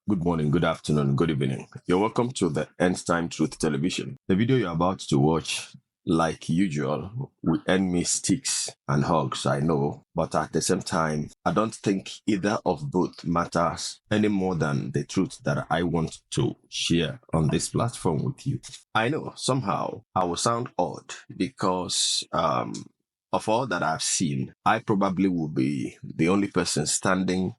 Good morning, good afternoon, good evening. You're welcome to the End Time Truth Television. The video you're about to watch, like usual, will end me sticks and hugs, I know, but at the same time, I don't think either of both matters any more than the truth that I want to share on this platform with you. I know somehow I will sound odd because of all that I've seen, I probably will be the only person standing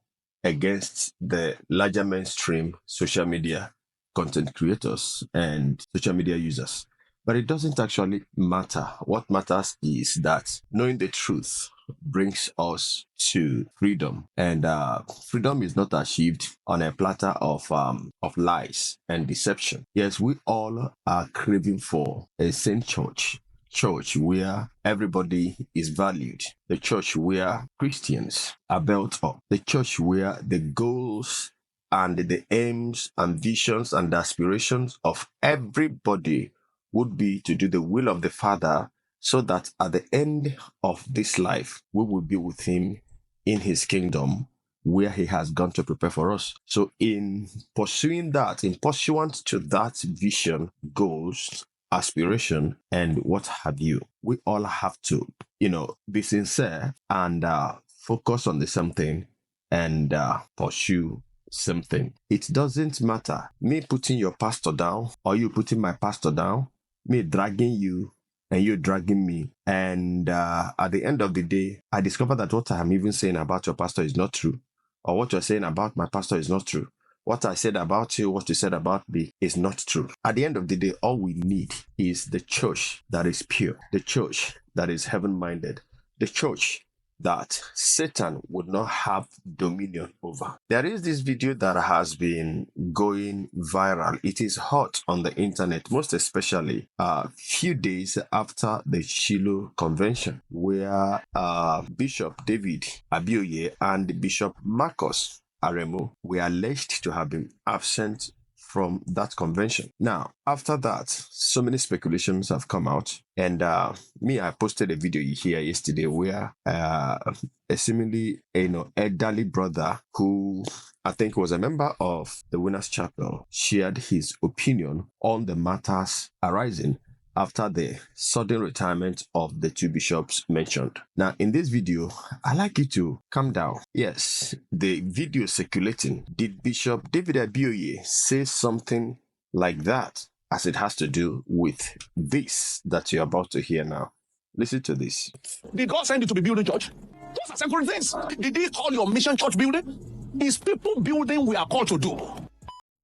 against the larger mainstream social media content creators and social media users. But it doesn't actually matter. What matters is that knowing the truth brings us to freedom, and freedom is not achieved on a platter of lies and deception. Yes, we all are craving for a sane church where everybody is valued, the church where Christians are built up, the church where the goals and the aims and visions and aspirations of everybody would be to do the will of the Father, so that at the end of this life, we will be with Him in His kingdom where He has gone to prepare for us. So, in pursuing that, in pursuant to that vision, goals, aspiration, and what have you, we all have to, be sincere and focus on the same thing and pursue something. It doesn't matter me putting your pastor down or you putting my pastor down, me dragging you and you dragging me. And at the end of the day, I discover that what I'm even saying about your pastor is not true, or what you're saying about my pastor is not true. What I said about you, what you said about me is not true. At the end of the day, all we need is the church that is pure, the church that is heaven-minded, the church that Satan would not have dominion over. There is this video that has been going viral. It is hot on the internet, most especially a few days after the Shiloh Convention, where Bishop David Abioye and Bishop Marcus Aremu were alleged to have been absent from that convention. Now, after that, so many speculations have come out, and I posted a video here yesterday where a seemingly elderly brother who I think was a member of the Winners Chapel shared his opinion on the matters arising after the sudden retirement of the two bishops mentioned. Now, in this video, I'd like you to calm down. Yes, the video circulating. Did Bishop David Abioye say something like that as it has to do with this that you're about to hear now? Listen to this. Did God send you to be building church? Those are separate things. Did He call your mission church building? Is people building we are called to do?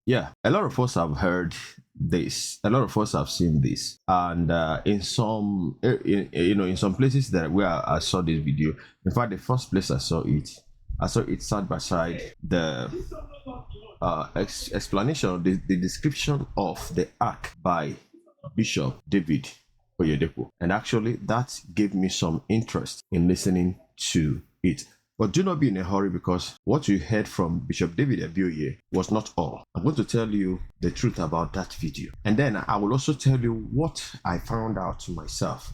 Yeah, a lot of us have heard this. A lot of us have seen this, and in some, in some places that where I saw this video. In fact, the first place I saw it side by side the explanation, the description of the ark by Bishop David Oyedepo, and actually that gave me some interest in listening to it. But do not be in a hurry, because what you heard from Bishop David Abioye was not all. I'm going to tell you the truth about that video. And then I will also tell you what I found out myself.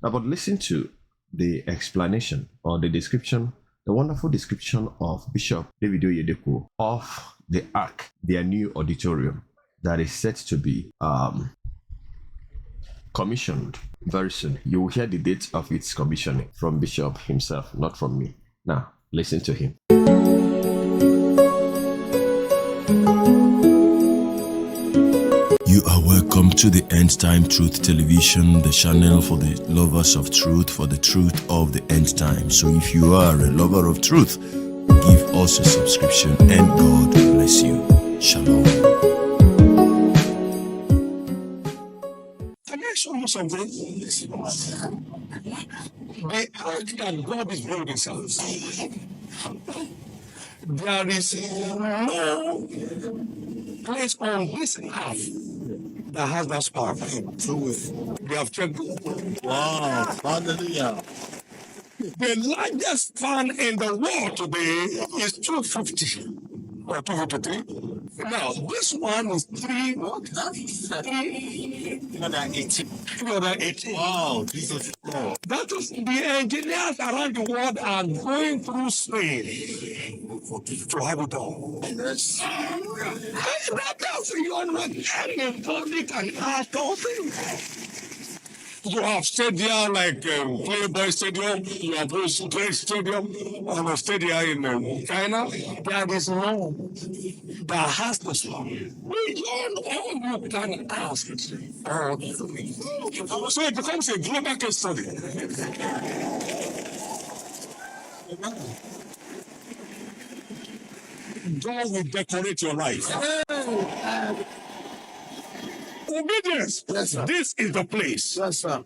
Now, but listen to the explanation or the description, the wonderful description of Bishop David Oyedepo of the Ark, their new auditorium that is set to be commissioned very soon. You will hear the date of its commissioning from Bishop himself, not from me. Now, listen to him. You are welcome to the End Time Truth Television, the channel for the lovers of truth, for the truth of the end time. So if you are a lover of truth, give us a subscription, and God bless you. Shalom. Can I show you something? The ark that God is building himself. There is no place on this earth that has that spark to it. They have checked. Wow, hallelujah. The largest fan in the world today is 250. or 253. Now, this one is 318. Wow, Jesus. Wow. That is the engineers around the world are going through Spain to have it done. Yes. That tells you anybody can ask all things. You have stadium like Playboy Stadium, you have those great stadium, and a stadium in China. There is no that has to stop. Beyond all you can ask. So it becomes a global case study. God will decorate your life. Obedience. Yes, sir. This is the place. Yes, sir.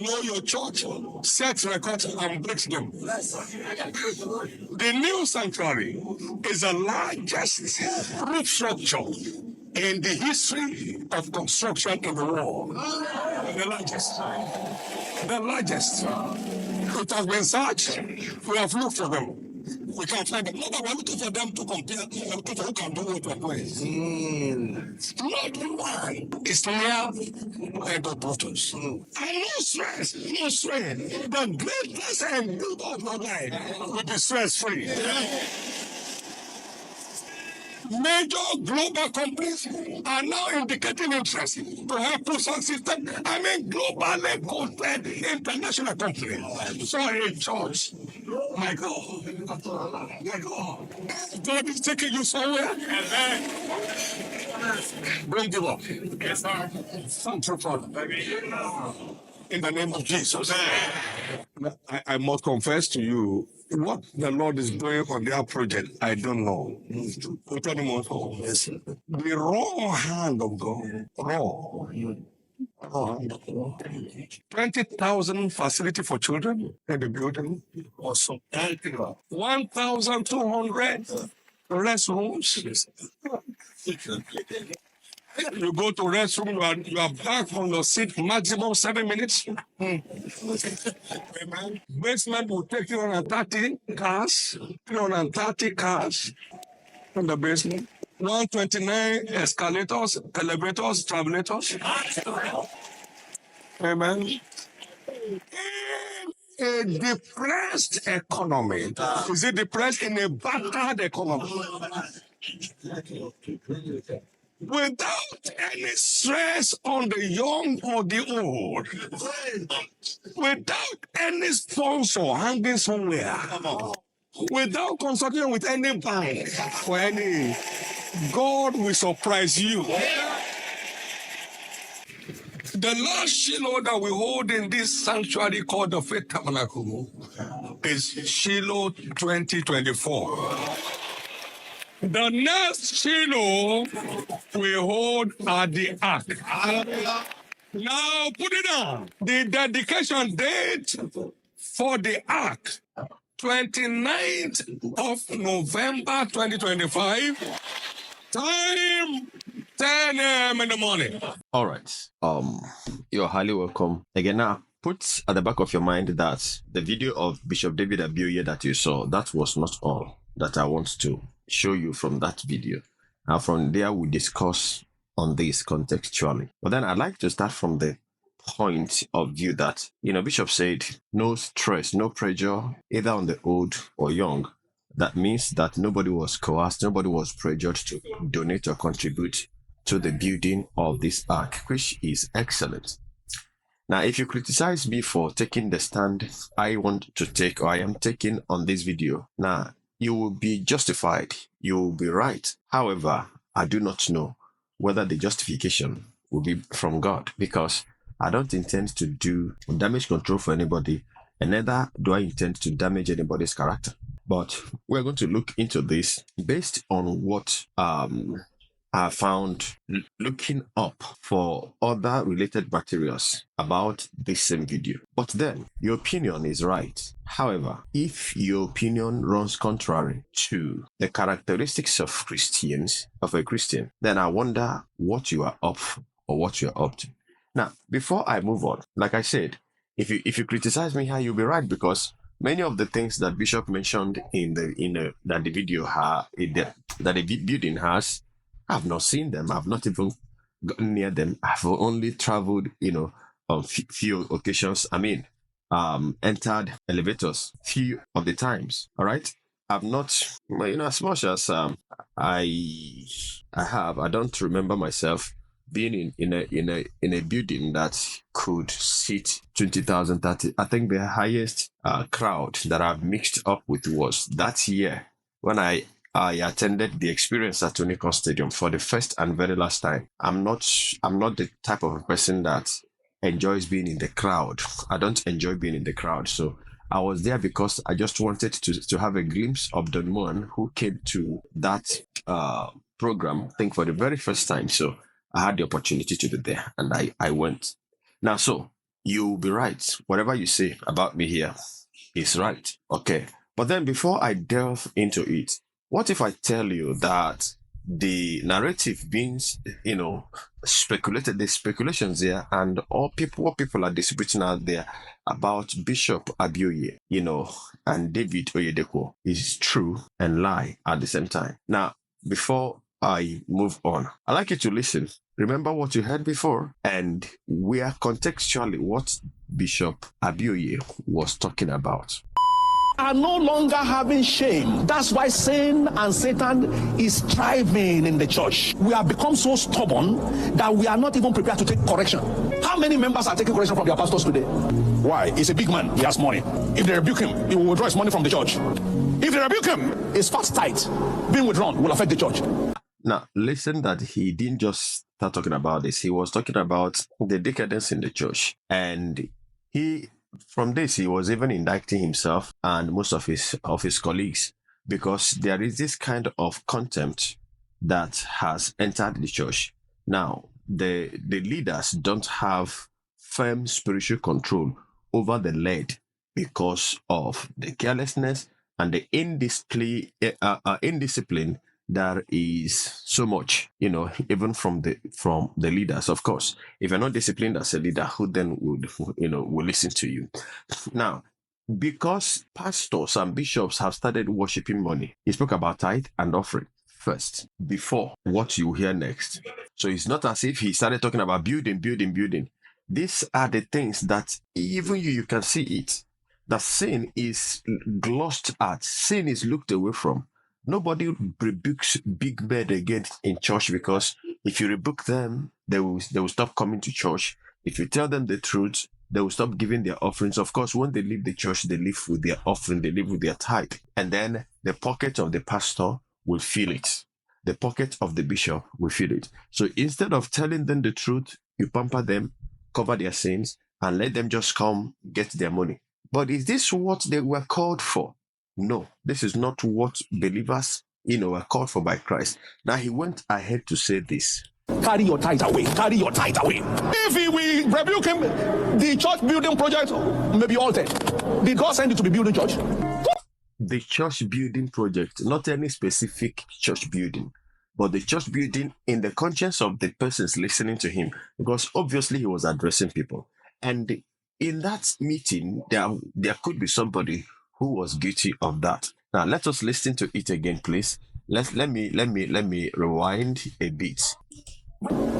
Know your church, set records and breaks them. Yes, sir. The new sanctuary is the largest roof structure in the history of construction in the world. The largest. The largest. It has been searched. We have looked for them. We can't find them. Not that we're looking for them to compare. We're looking for who can do what we're doing. Not one is near the daughters. And no stress, no strain. The greatest and good of your life will be stress-free. Major global companies are now indicating interest to have push-on system. I mean, globally quoted international companies. So in church, my God, God is taking you somewhere. Don't give up. Yes, sir. Thank you, Father. In the name of Jesus. I must confess to you, what the Lord is doing on their project, I don't know. Yes, the raw hand of God. Raw. 20,000 facility for children in the building. Awesome. 1,200 restrooms. You go to restroom, you are back on your seat maximum 7 minutes. Basement will take 330 cars, 330 cars in the basement. 129 escalators, elevators, travelators. Amen. A depressed economy. Is it depressed in a battered economy? Without any stress on the young or the old, without any sponsor hanging somewhere, without consulting with any bank or any, God will surprise you. The last Shiloh that we hold in this sanctuary called the Faith Tabernacle is Shiloh 2024. The next Shiloh we hold at the Ark. Now put it down. The dedication date for the Ark, 29th of November 2025. Time 10 a.m. in the morning. All right. You're highly welcome. Again, now put at the back of your mind that the video of Bishop David Abioye that you saw, that was not all that I want to show you from that video. And from there, we discuss on this contextually. But then I'd like to start from the point of view that, Bishop said, no stress, no pressure, either on the old or young. That means that nobody was coerced, nobody was pressured to donate or contribute to the building of this ark, which is excellent. Now, if you criticize me for taking the stand I want to take, or I am taking on this video, now, you will be justified. You will be right. However, I do not know whether the justification will be from God, because I don't intend to do damage control for anybody, and neither do I intend to damage anybody's character. But we're going to look into this based on what I found looking up for other related materials about this same video. But then, your opinion is right. However, if your opinion runs contrary to the characteristics of Christians, of a Christian, then I wonder what you are up or what you're up to. Now, before I move on, like I said, if you criticize me here, you'll be right, because many of the things that Bishop mentioned in that the video that the building has, I've not seen them. I've not even gotten near them. I've only traveled, on few occasions. I mean, entered elevators few of the times. All right. I've not, as much as I I don't remember myself being in a building that could seat 20,000, 30. I think the highest crowd that I've mixed up with was that year when I attended the experience at Tony Stadium for the first and very last time. I'm not the type of a person that enjoys being in the crowd. I don't enjoy being in the crowd. So I was there because I just wanted to have a glimpse of the one who came to that program, I think for the very first time. So I had the opportunity to be there, and I went. Now, so you'll be right. Whatever you say about me here is right. Okay. But then before I delve into it, what if I tell you that the narrative being, speculated, the speculations there, and what people are distributing out there about Bishop Abioye, and David Oyedepo is true and lie at the same time. Now, before I move on, I'd like you to listen. Remember what you heard before, and we are contextually what Bishop Abioye was talking about. Are no longer having shame. That's why sin and Satan is thriving in the church. We have become so stubborn that we are not even prepared to take correction. How many members are taking correction from their pastors today? Why? He's a big man. He has money. If they rebuke him, he will withdraw his money from the church. If they rebuke him, his fast tight being withdrawn will affect the church. Now, listen that he didn't just start talking about this. He was talking about the decadence in the church. And from this, he was even indicting himself and most of his colleagues, because there is this kind of contempt that has entered the church. Now, the leaders don't have firm spiritual control over the led because of the carelessness and the indiscipline that is so much, even from the leaders. Of course, if you're not disciplined as a leader, who then would listen to you? Now, because pastors and bishops have started worshiping money, he spoke about tithe and offering first before what you hear next. So it's not as if he started talking about building. These are the things that even you can see it. That sin is glossed at. Sin is looked away from. Nobody rebukes big men again in church, because if you rebuke them, they will stop coming to church. If you tell them the truth, they will stop giving their offerings. Of course, when they leave the church, they leave with their offering, they leave with their tithe. And then the pocket of the pastor will feel it. The pocket of the bishop will feel it. So instead of telling them the truth, you pamper them, cover their sins, and let them just come get their money. But is this what they were called for? No, this is not what believers, are called for by Christ. Now, he went ahead to say this. Carry your tithe away. Carry your tithe away. If we rebuke him, the church building project may be altered. Did God send you to be building church? The church building project, not any specific church building, but the church building in the conscience of the persons listening to him, because obviously he was addressing people. And in that meeting, there could be somebody who was guilty of that. Now, let us listen to it again, please. Let me rewind a bit.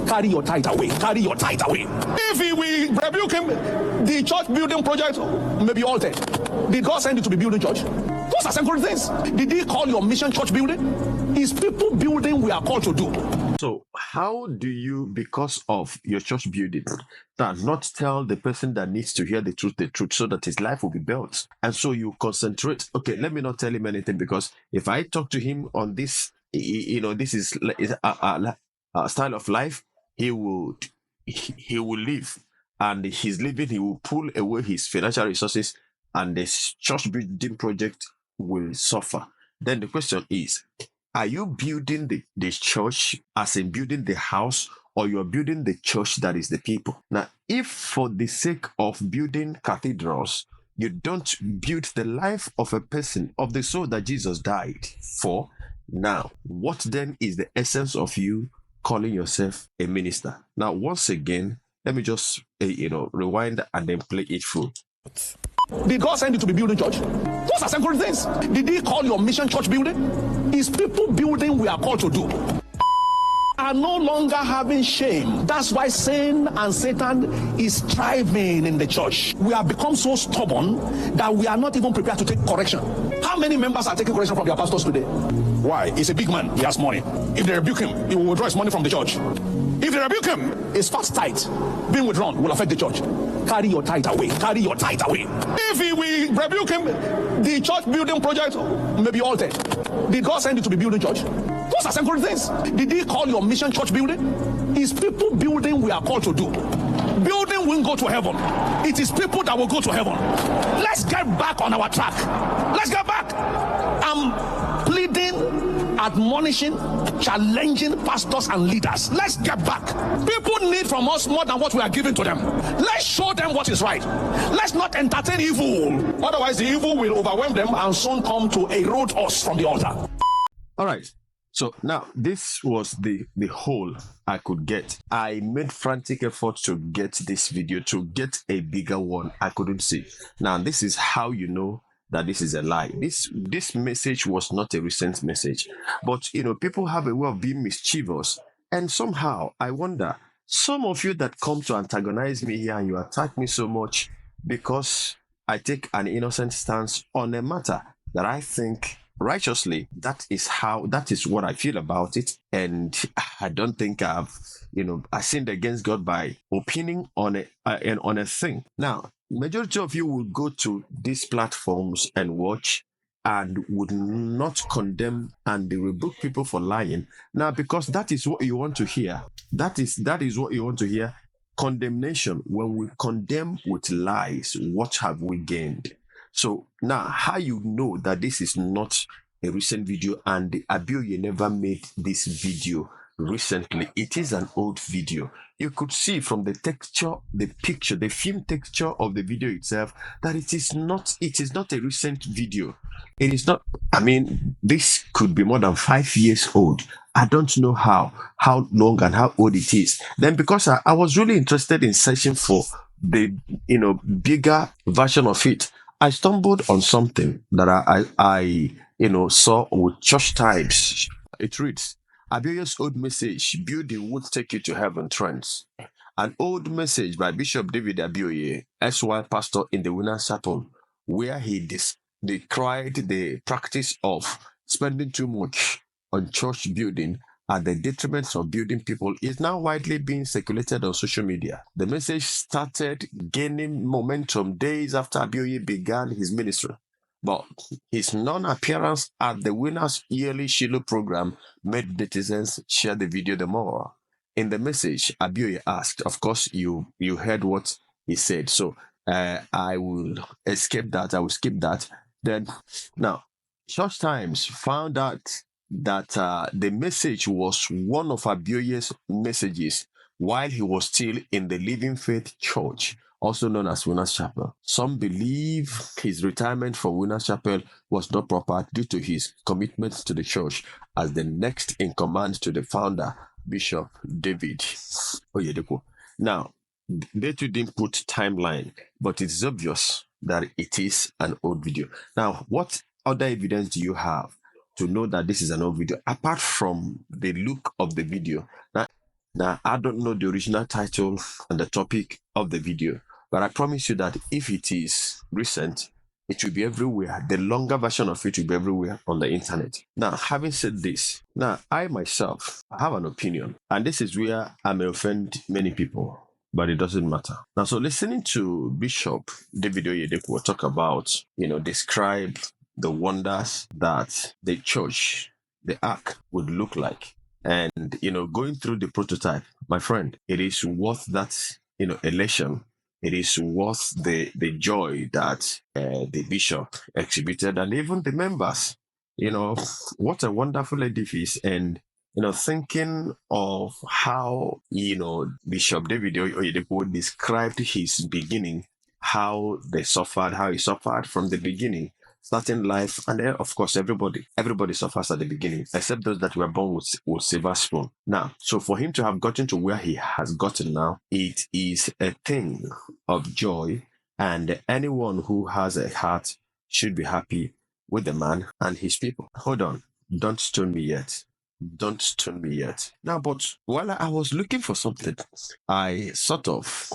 Carry your tithe away. Carry your tithe away. If we rebuke him, the church building project may be altered. Did God send you to be building church? Those are simple things. Did he call your mission church building? It's people building we are called to do. So how do you, because of your church building, not tell the person that needs to hear the truth, so that his life will be built? And so you concentrate. Okay, let me not tell him anything, because if I talk to him on this, this is a style of life, he will leave, and he's leaving. He will pull away his financial resources, and the church building project will suffer. Then the question is, are you building the church as in building the house, or you're building the church that is the people? Now, if for the sake of building cathedrals, you don't build the life of a person, of the soul that Jesus died for, now, what then is the essence of you calling yourself a minister? Now, once again, let me just, rewind and then play it full. Did God send you to be building church? Those are secular things. Did He call your mission church building? It's people building we are called to do. Are no longer having shame. That's why sin and Satan is thriving in the church. We have become so stubborn that we are not even prepared to take correction. How many members are taking correction from their pastors today? Why? He's a big man. He has money. If they rebuke him, he will withdraw his money from the church. If they rebuke him, his fast tithe being withdrawn will affect the church. Carry your tithe away. Carry your tithe away. If he will rebuke him, the church building project may be altered. Did God send you to be building church? Those are secular things. Did He call your mission church building? It's people building we are called to do. Building won't go to heaven. It is people that will go to heaven. Let's get back on our track. Let's get back. I'm pleading, admonishing, challenging pastors and leaders. Let's get back. People need from us more than what we are giving to them. Let's show them what is right. Let's not entertain evil. Otherwise, the evil will overwhelm them and soon come to erode us from the altar. All right. So now this was the whole I could get. I made frantic efforts to get this video, to get a bigger one. I couldn't see. Now this is how you know that this is a lie. This message was not a recent message, but people have a way of being mischievous, and somehow I wonder, some of you that come to antagonize me here and you attack me so much because I take an innocent stance on a matter that I think righteously, that is what I feel about it, and I don't think I sinned against God by opining on a thing. Now, majority of you will go to these platforms and watch and would not condemn and rebuke people for lying. Now, because that is what you want to hear. That is what you want to hear. Condemnation. When we condemn with lies, what have we gained? So now, how you know that this is not a recent video and Abioye never made this video recently? It is an old video. You could see from the texture, the picture, the film texture of the video itself that it is not a recent video. It is not. I mean, this could be more than 5 years old. I don't know how long and how old it is. Then because I was really interested in searching for the bigger version of it, I stumbled on something that I saw with Church Times. It reads, Abioye's old message, building would take you to heaven trends. An old message by Bishop David Abioye, SY pastor in the Winners Chapel, where he decried the practice of spending too much on church building at the detriment of building people, is now widely being circulated on social media. The message started gaining momentum days after Abioye began his ministry, but his non-appearance at the Winners' yearly Shiloh program made netizens share the video the more. In the message, Abioye asked, of course, you heard what he said, so I will escape that. I will skip that. Then, now, Church Times found out that the message was one of Abioye's messages while he was still in the Living Faith Church, also known as Winners Chapel. Some believe his retirement from Winners Chapel was not proper due to his commitment to the church as the next in command to the founder, Bishop David Oyedepo. Now, they too didn't put timeline, but it's obvious that it is an old video. Now, what other evidence do you have to know that this is an old video, apart from the look of the video? Now, I don't know the original title and the topic of the video, but I promise you that if it is recent, it will be everywhere. The longer version of it will be everywhere on the internet. Now, having said this, now I myself have an opinion, and this is where I may offend many people, but it doesn't matter. Now, so listening to Bishop David Oyedepo talk about, describe the wonders that the church, the ark, would look like, and going through the prototype, my friend, it is worth that elation. It is worth the joy that the bishop exhibited, and even the members. What a wonderful edifice. And thinking of how Bishop David Oyedepo described his beginning, how he suffered from the beginning, starting life, and then of course everybody suffers at the beginning, except those that were born with silver spoon. Now, so for him to have gotten to where he has gotten now, it is a thing of joy And anyone who has a heart should be happy with the man and his people. Hold on. Don't stone me yet. Don't stone me yet. Now, but while I was looking for something, I sort of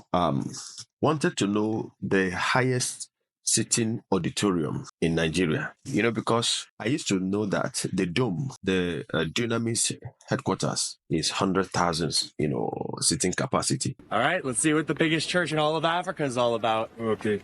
wanted to know the highest sitting auditorium in Nigeria. You know, because I used to know that the Dome, the Dunamis headquarters, is 100,000, sitting capacity. All right, let's see what the biggest church in all of Africa is all about. Okay.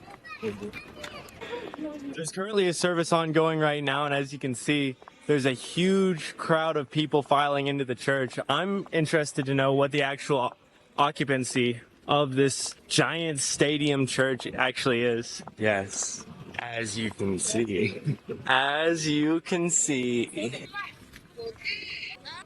There's currently a service ongoing right now, and as you can see, there's a huge crowd of people filing into the church. I'm interested to know what the actual occupancy of this giant stadium church actually is. Yes, as you can see. As you can see.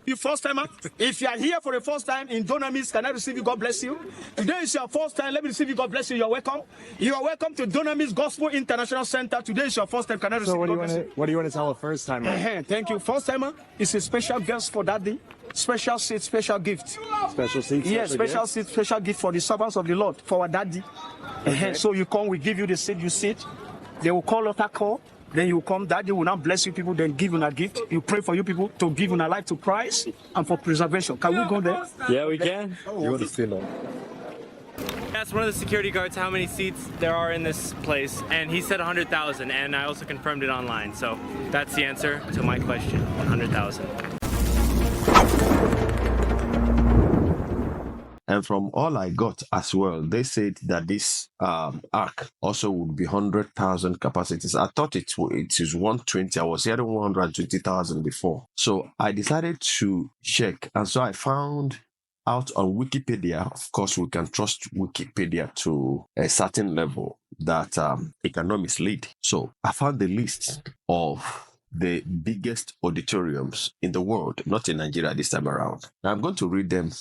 You first timer, if you are here for the first time in Dunamis, can I receive you? God bless you. Today is your first time. Let me receive you. God bless you. You're welcome. You are welcome to Dunamis Gospel International Center. Today is your first time. Can I receive So what do you? you want to tell a first timer? Thank you. First timer is a special guest for that day. Special seat, special gift. Special seats? Yes, special seat, special gift for the servants of the Lord, for our daddy. So you come, we give you the seat, you sit. They will call us a call. Then you come, daddy will now bless you people, then give you a gift. You pray for you people to give you a life to Christ and for preservation. Can we go there? Yeah, we can. You want to stand up? Asked one of the security guards how many seats there are in this place, and he said 100,000, and I also confirmed it online. So that's the answer to my question, 100,000. And from all I got as well, they said that this ark also would be 100,000 capacities. I thought it is 120. I was hearing 120,000 before. So I decided to check. And so I found out on Wikipedia. Of course, we can trust Wikipedia to a certain level that it cannot mislead. So I found the list of the biggest auditoriums in the world, not in Nigeria this time around. Now I'm going to read them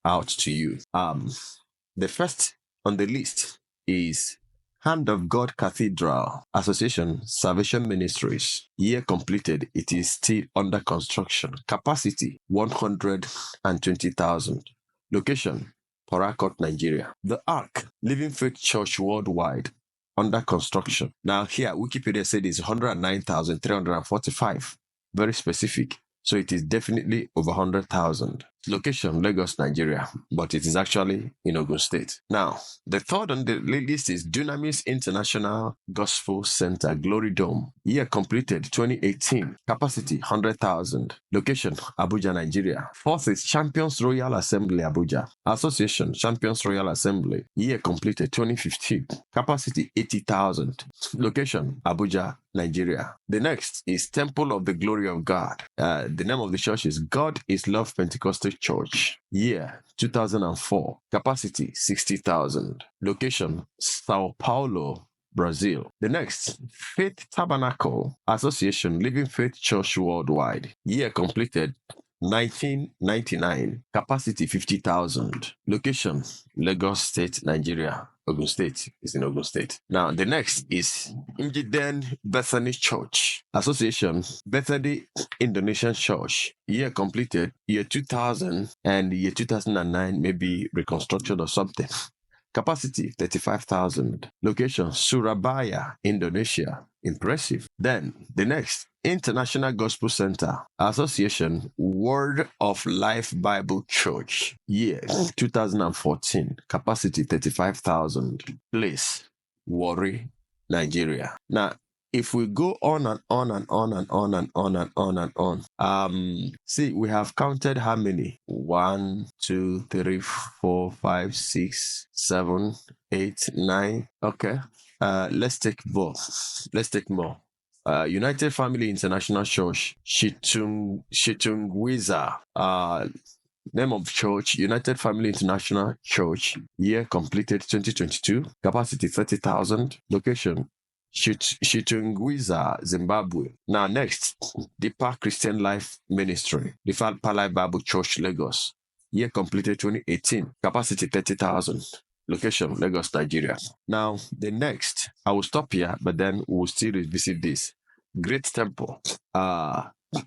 out to you. The first on the list is Hand of God Cathedral Association Salvation Ministries. Year completed. It is still under construction. Capacity 120,000. Location Port Harcourt, Nigeria. The Ark Living Faith Church Worldwide under construction. Now here Wikipedia said it's 109,345. Very specific. So it is definitely over 100,000. Location, Lagos, Nigeria, but it is actually in Ogun State. Now, the third on the list is Dunamis International Gospel Center, Glory Dome. Year completed, 2018. Capacity, 100,000. Location, Abuja, Nigeria. Fourth is Champions Royal Assembly, Abuja. Association, Champions Royal Assembly. Year completed, 2015. Capacity, 80,000. Location, Abuja, Nigeria. The next is Temple of the Glory of God. The name of the church is God is Love Pentecostal Church. Year 2004. Capacity 60,000. Location Sao Paulo, Brazil. The next, Faith Tabernacle Association Living Faith Church Worldwide. Year completed 1999. Capacity 50,000. Location Lagos State, Nigeria. Ogun State is in Ogun State. Now, the next is Injiden Bethany Church Association, Bethany Indonesian Church. Year completed, year 2000 and year 2009, maybe reconstruction or something. Capacity 35,000. Location Surabaya, Indonesia. Impressive. Then the next, International Gospel Center Association Word of Life Bible Church. Year 2014. Capacity 35,000. Place Warri, Nigeria. Now, if we go on and on and on and on and on and on and on, see, we have counted how many? 1, 2, 3, 4, 5, 6, 7, 8, 9. Okay. Let's take more. United Family International Church, Shitungwiza. Name of church, United Family International Church. Year completed 2022. Capacity 30,000. Location Shitungwiza, Zimbabwe. Now next, Deeper Christian Life Ministry, Deeper Life Bible Church, Lagos. Year completed 2018. Capacity 30,000. Location Lagos, Nigeria. Now the next, I will stop here, but then we will still revisit this. Great Temple.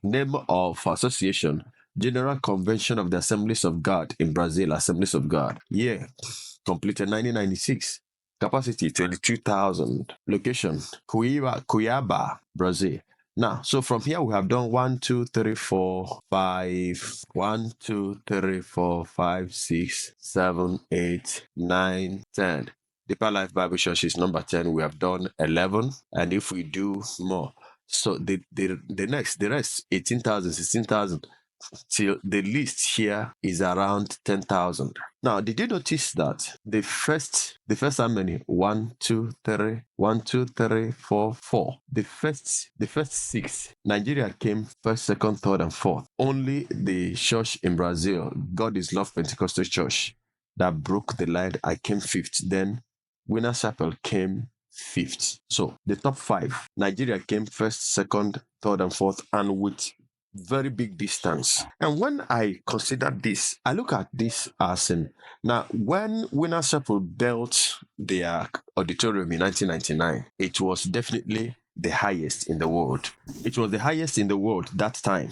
Name of association, General Convention of the Assemblies of God in Brazil, Assemblies of God. Year completed 1996. Capacity 22,000. Location Cuiabá, Brazil. Now, so from here we have done 1, 2, 3, 4, 5. 1, 2, 3, 4, 5, 6, 7, 8, 9, 10. Deeper Life Bible Church is number 10. We have done 11. And if we do more, so the rest, 18,000, 16,000, till the list here is around 10,000. Now, did you notice that the first how many? 1, 2, 3, 1, 2, 3, 4, 4. The first 6. Nigeria came first, second, third, and fourth. Only the church in Brazil, God is Love Pentecostal Church, that broke the line. I came fifth. Then Winner Chapel came fifth. So the top 5, Nigeria came first, second, third, and fourth, and with very big distance. And when I consider this, I look at this as in, now when Winner Chapel built their auditorium in 1999, it was definitely the highest in the world. It was the highest in the world that time.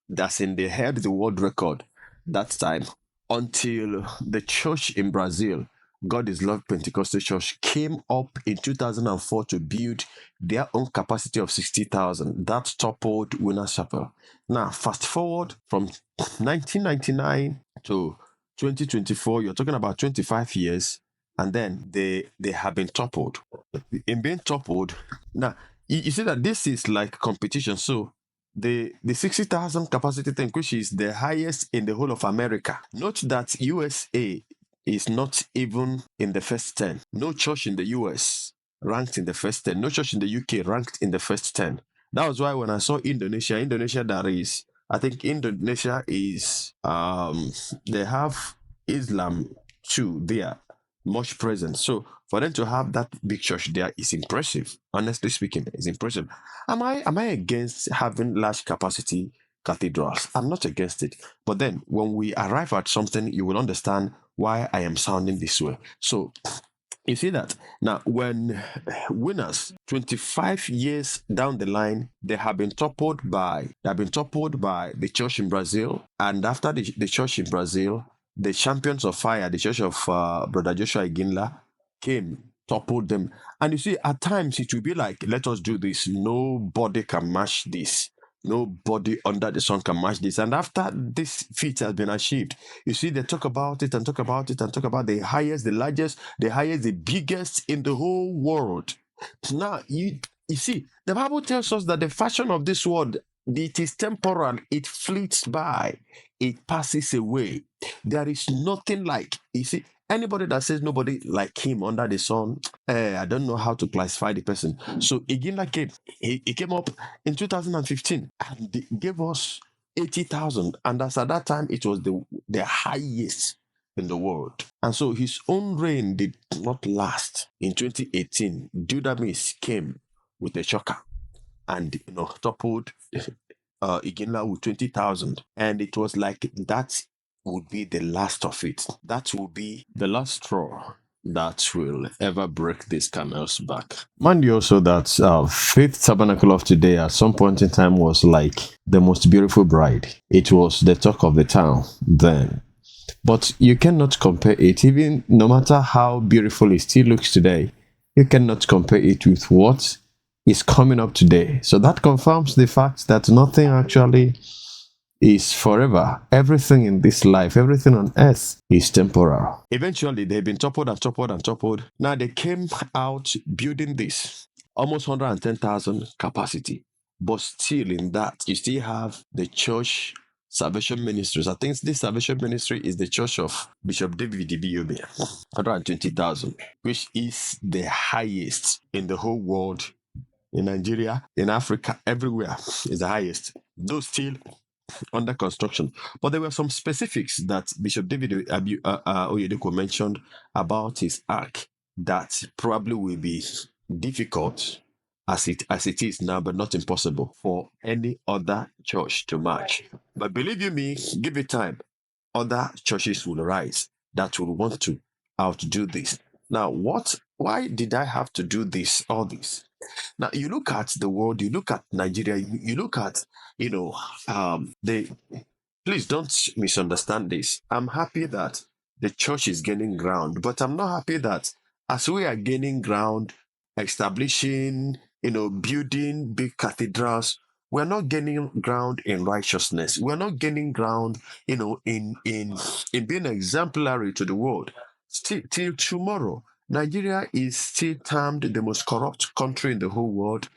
That's in, they held the world record that time, until the church in Brazil, God is Love Pentecostal Church, came up in 2004 to build their own capacity of 60,000. That toppled Winner Chapel. Now, fast forward from 1999 to 2024, you're talking about 25 years, and then they have been toppled. In being toppled, now, you see that this is like competition. So the 60,000 capacity thing, which is the highest in the whole of America. Note that USA is not even in the first 10. No church in the US ranked in the first 10. No church in the UK ranked in the first 10. That was why when I saw Indonesia, that is, I think Indonesia is, they have Islam too there, much present. So for them to have that big church there is impressive. Honestly speaking, it's impressive. Am I against having large capacity cathedrals? I'm not against it. But then when we arrive at something, you will understand why I am sounding this way. So you see that now when Winners 25 years down the line, they have been toppled by the church in Brazil, and after the church in Brazil, the Champions of Fire, the church of Brother Joshua Iginla, came, toppled them. And you see, at times it will be like, let us do this. Nobody can match this. Nobody under the sun can match this. And after this feat has been achieved, you see, they talk about it and talk about it and talk about the highest, the largest, the highest, the biggest in the whole world. Now, you see, the Bible tells us that the fashion of this world, it is temporal, it fleets by, it passes away. There is nothing like, you see, anybody that says nobody like him under the sun, I don't know how to classify the person. So Iginla came, he came up in 2015 and they gave us 80,000. And as at that time, it was the highest in the world. And so his own reign did not last. In 2018, Dudamis came with a shocker and toppled Iginla with 20,000. And it was like that would be the last of it. That will be the last straw that will ever break this camel's back. Mind you also that Fifth Tabernacle of today at some point in time was like the most beautiful bride. It was the talk of the town then. But you cannot compare it, even no matter how beautiful it still looks today, you cannot compare it with what is coming up today. So that confirms the fact that nothing actually is forever. Everything in this life, everything on earth is temporal. Eventually, they've been toppled and toppled and toppled. Now they came out building this, almost 110,000 capacity. But still in that, you still have the church Salvation Ministries. I think this Salvation Ministry is the church of Bishop David Abioye, 120,000, which is the highest in the whole world. In Nigeria, in Africa, everywhere is the highest. Though still under construction. But there were some specifics that Bishop David Oyedepo mentioned about his ark that probably will be difficult as it is now, but not impossible for any other church to match. But believe you me, give it time. Other churches will arise that will want to outdo this. Now, why did I have to do this, all this? Now, you look at the world, you look at Nigeria, you look at, please don't misunderstand this. I'm happy that the church is gaining ground, but I'm not happy that as we are gaining ground, establishing, building big cathedrals, we're not gaining ground in righteousness. We're not gaining ground, in being exemplary to the world. Still, till tomorrow, Nigeria is still termed the most corrupt country in the whole world.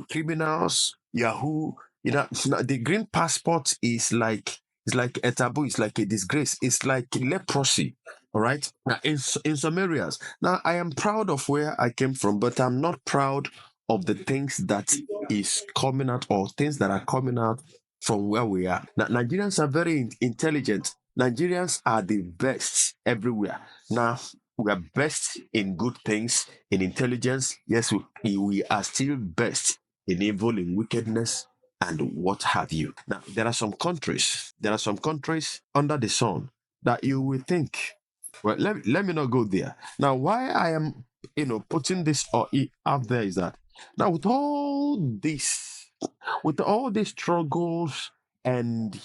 Criminals, Yahoo. The green passport is like, it's like a taboo. It's like a disgrace. It's like leprosy. All right. Now, in some areas, now I am proud of where I came from, but I'm not proud of the things that is coming out or things that are coming out from where we are. Now, Nigerians are very intelligent. Nigerians are the best everywhere. Now, we are best in good things, in intelligence. Yes, we are still best in evil, in wickedness, and what have you. Now, there are some countries under the sun that you will think, well, let me not go there. Now, why I am, putting this out there is that now with all these struggles and,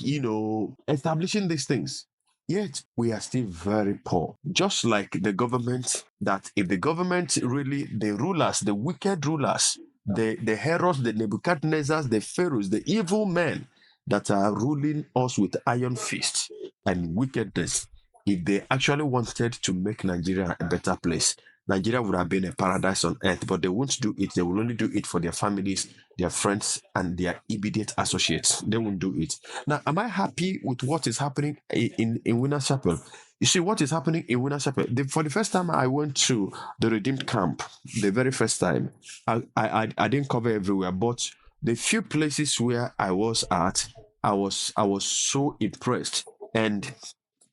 establishing these things, yet we are still very poor. Just like the government, that if the government really, the rulers, the wicked rulers, the Herods, the Nebuchadnezzars, the Pharaohs, the evil men that are ruling us with iron fists and wickedness, if they actually wanted to make Nigeria a better place, Nigeria would have been a paradise on earth, but they won't do it. They will only do it for their families, their friends, and their immediate associates. They won't do it. Now, am I happy with what is happening in Winner Chapel? You see, what is happening in Winner Chapel? For the first time I went to the Redeemed Camp, the very first time, I didn't cover everywhere, but the few places where I was at, I was so impressed. And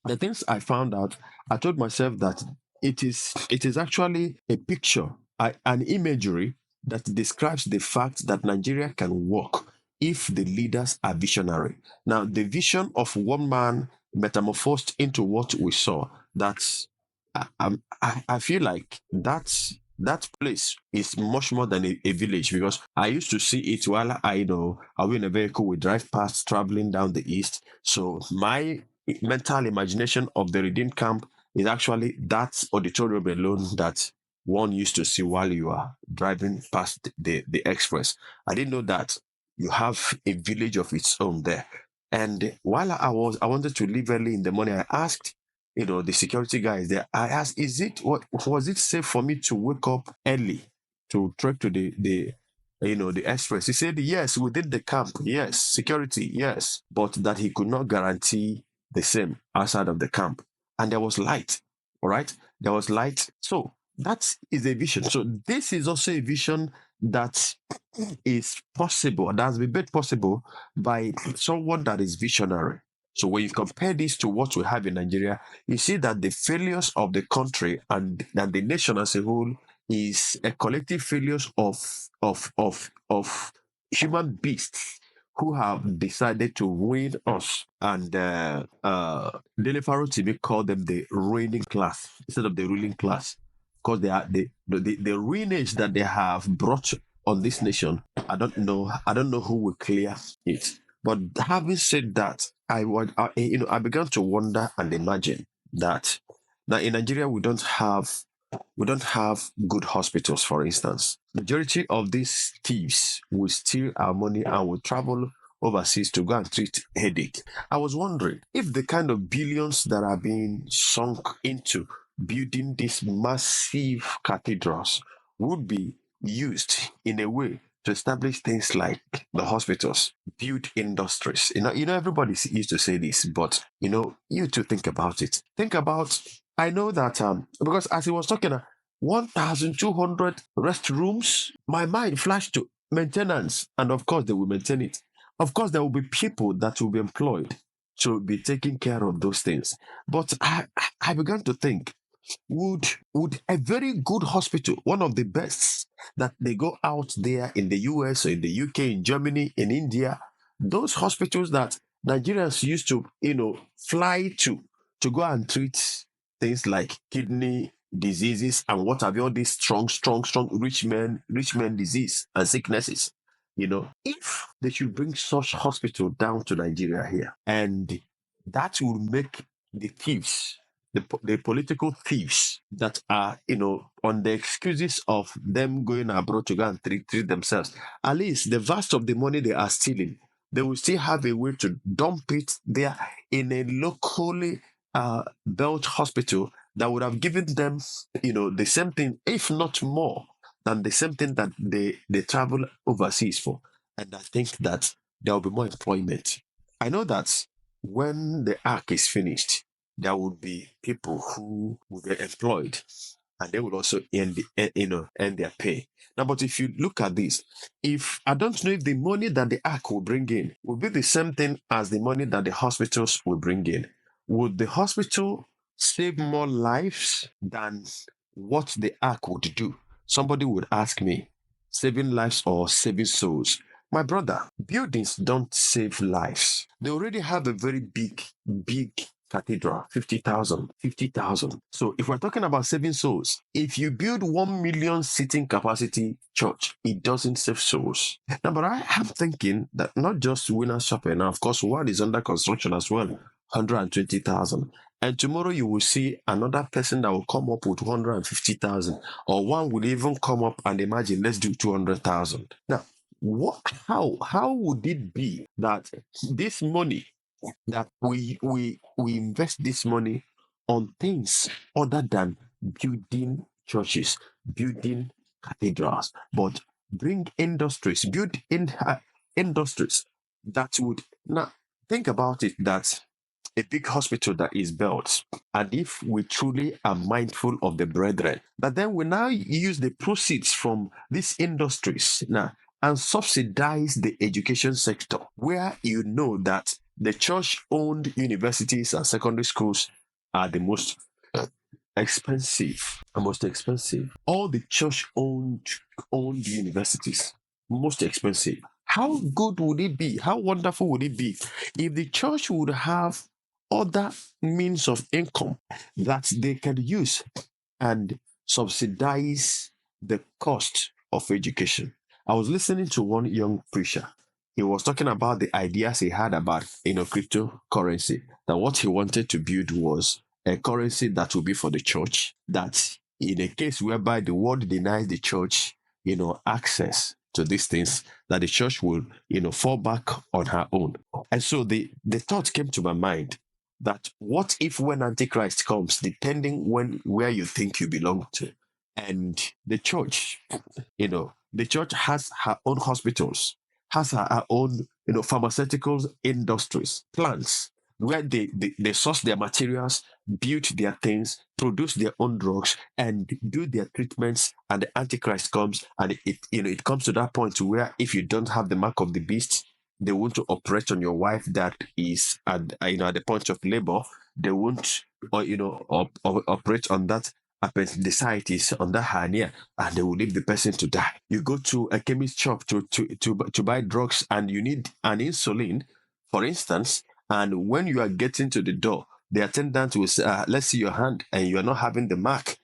the things I found out, I told myself that it is actually a picture, an imagery that describes the fact that Nigeria can work if the leaders are visionary. Now, the vision of one man metamorphosed into what we saw. That's I feel like that place is much more than a village, because I used to see it while I was in a vehicle, we drive past traveling down the east. So my mental imagination of the Redeemed Camp is actually that auditorium alone that one used to see while you are driving past the express. I didn't know that you have a village of its own there. And while I wanted to leave early in the morning, I asked, the security guys there, I asked, was it safe for me to wake up early to trek to the express? He said, yes, within the camp, yes, security, yes, but that he could not guarantee the same outside of the camp. And there was light, all right? There was light. So that is a vision. So this is also a vision that is possible, that has been made possible by someone that is visionary. So when you compare this to what we have in Nigeria, you see that the failures of the country and the nation as a whole is a collective failures of human beasts who have decided to ruin us. And Dele Timi called them the reigning class instead of the ruling class, because they are the ruinage that they have brought on this nation. I don't know who will clear it. But having said that, I began to wonder and imagine that now in Nigeria we don't have good hospitals. For instance, majority of these thieves will steal our money and will travel overseas to go and treat headache. I was wondering if the kind of billions that are being sunk into building these massive cathedrals would be used in a way to establish things like the hospitals, build industries. Everybody used to say this, but you to think about it. Think about. I know that because as he was talking, 1,200 restrooms. My mind flashed to maintenance, and of course they will maintain it. Of course, there will be people that will be employed to be taking care of those things. But I began to think, would a very good hospital, one of the best that they go out there in the US or in the UK, in Germany, in India, those hospitals that Nigerians used to, fly to go and treat things like kidney diseases and what have you, all these strong rich men disease and sicknesses. If they should bring such hospital down to Nigeria here, and that will make the thieves the political thieves that are, on the excuses of them going abroad to go and treat themselves. At least the vast of the money they are stealing, they will still have a way to dump it there in a locally built hospital that would have given them, the same thing, if not more than the same thing that they travel overseas for. And I think that there will be more employment. I know that when the ark is finished, there would be people who will get employed, and they will also earn their pay. Now, but if you look at this, if I don't know if the money that the ark will bring in will be the same thing as the money that the hospitals will bring in, would the hospital save more lives than what the ark would do? Somebody would ask me, saving lives or saving souls? My brother, buildings don't save lives. They already have a very big cathedral, 50,000. So if we're talking about saving souls, if you build 1 million seating capacity church, it doesn't save souls. Now, but I am thinking that not just Winners Chapel, now of course one is under construction as well, 120,000. And tomorrow you will see another person that will come up with 150,000, or one will even come up and imagine, let's do 200,000. Now, how would it be that this money that we invest this money on things other than building churches, building cathedrals, but build industries that would, now think about it, that a big hospital that is built, and if we truly are mindful of the brethren, but then we now use the proceeds from these industries now and subsidize the education sector, where you know that the church-owned universities and secondary schools are the most expensive. All the church-owned universities, most expensive. How good would it be? How wonderful would it be if the church would have other means of income that they can use and subsidize the cost of education? I was listening to one young preacher. He was talking about the ideas he had about cryptocurrency. That what he wanted to build was a currency that will be for the church, that in a case whereby the world denies the church access to these things, that the church will fall back on her own. And so the thought came to my mind that what if when Antichrist comes, depending where you think you belong to, and the church, the church has her own hospitals, has her own, pharmaceuticals industries, plants, where they source their materials, build their things, produce their own drugs, and do their treatments, and the Antichrist comes, and it comes to that point where if you don't have the mark of the beast, they want to operate on your wife that is at the point of labor. They won't operate on that appendicitis, on that hernia, and they will leave the person to die. You go to a chemist shop to buy drugs, and you need an insulin, for instance, and when you are getting to the door, the attendant will say, let's see your hand, and you are not having the mark,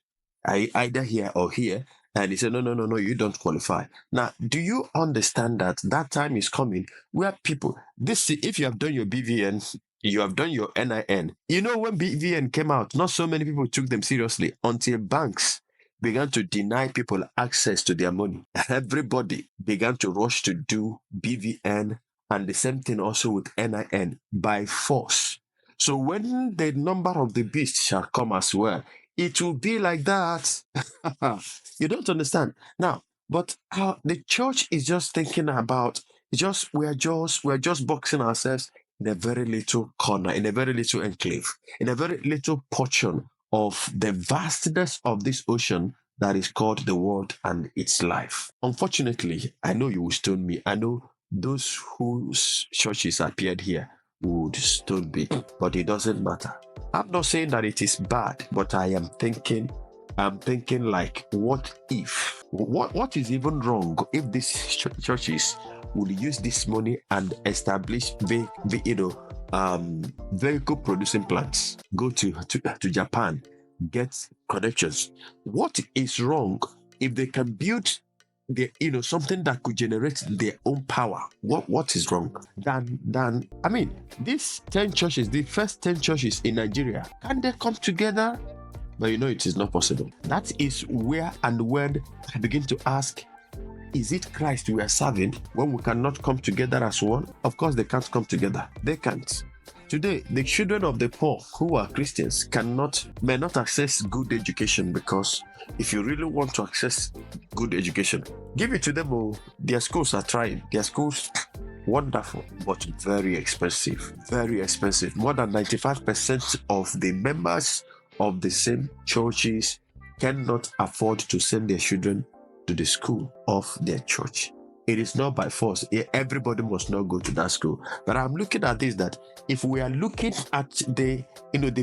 either here or here. And he said, no, you don't qualify. Now, do you understand that time is coming where people, if you have done your BVN, you have done your NIN. When BVN came out, not so many people took them seriously until banks began to deny people access to their money. Everybody began to rush to do BVN, and the same thing also with NIN by force. So when the number of the beast shall come as well, it will be like that. You don't understand now. But the church is just thinking about we're just boxing ourselves in a very little corner, in a very little enclave, in a very little portion of the vastness of this ocean that is called the world and its life. Unfortunately, I know you will stone me. I know those whose churches appeared here would stone me, but it doesn't matter. I'm not saying that it is bad, but I'm thinking like, what if? What is even wrong if these churches would use this money and establish vehicle producing plants? Go to Japan, get connections. What is wrong if they can build something that could generate their own power. What is wrong? These 10 churches, the first 10 churches in Nigeria, can they come together? But it is not possible. That is where and when I begin to ask, is it Christ we are serving when we cannot come together as one? Of course, they can't come together. They can't. Today, the children of the poor who are Christians may not access good education, because if you really want to access good education, give it to them. Oh, their schools are trying. Their schools, wonderful, but very expensive. Very expensive. More than 95% of the members of the same churches cannot afford to send their children to the school of their church. It is not by force. Everybody must not go to that school. But I'm looking at this, that if we are looking at the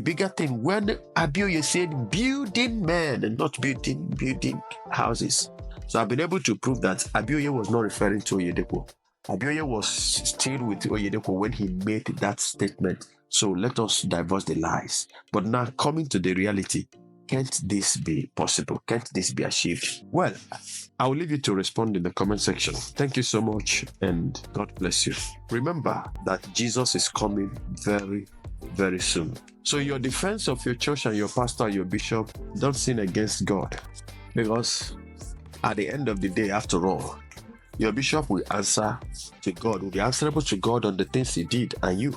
bigger thing, when Abioye said building men and not building houses. So I've been able to prove that Abioye was not referring to Oyedepo. Abioye was still with Oyedepo when he made that statement. So let us divorce the lies. But now coming to the reality, can't this be possible? Can't this be achieved? Well, I will leave you to respond in the comment section. Thank you so much, and God bless you. Remember that Jesus is coming very, very soon. So your defense of your church and your pastor and your bishop, don't sin against God. Because at the end of the day, after all, your bishop will answer to God, will be answerable to God on the things he did, and you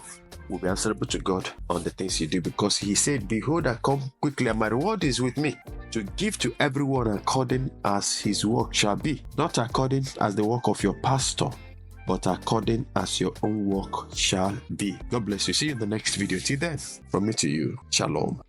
will be answerable to God on the things you do, because he said, behold, I come quickly, and my reward is with me, to give to everyone according as his work shall be, not according as the work of your pastor, but according as your own work shall be. God bless you. See you in the next video. Till then, from me to you, shalom.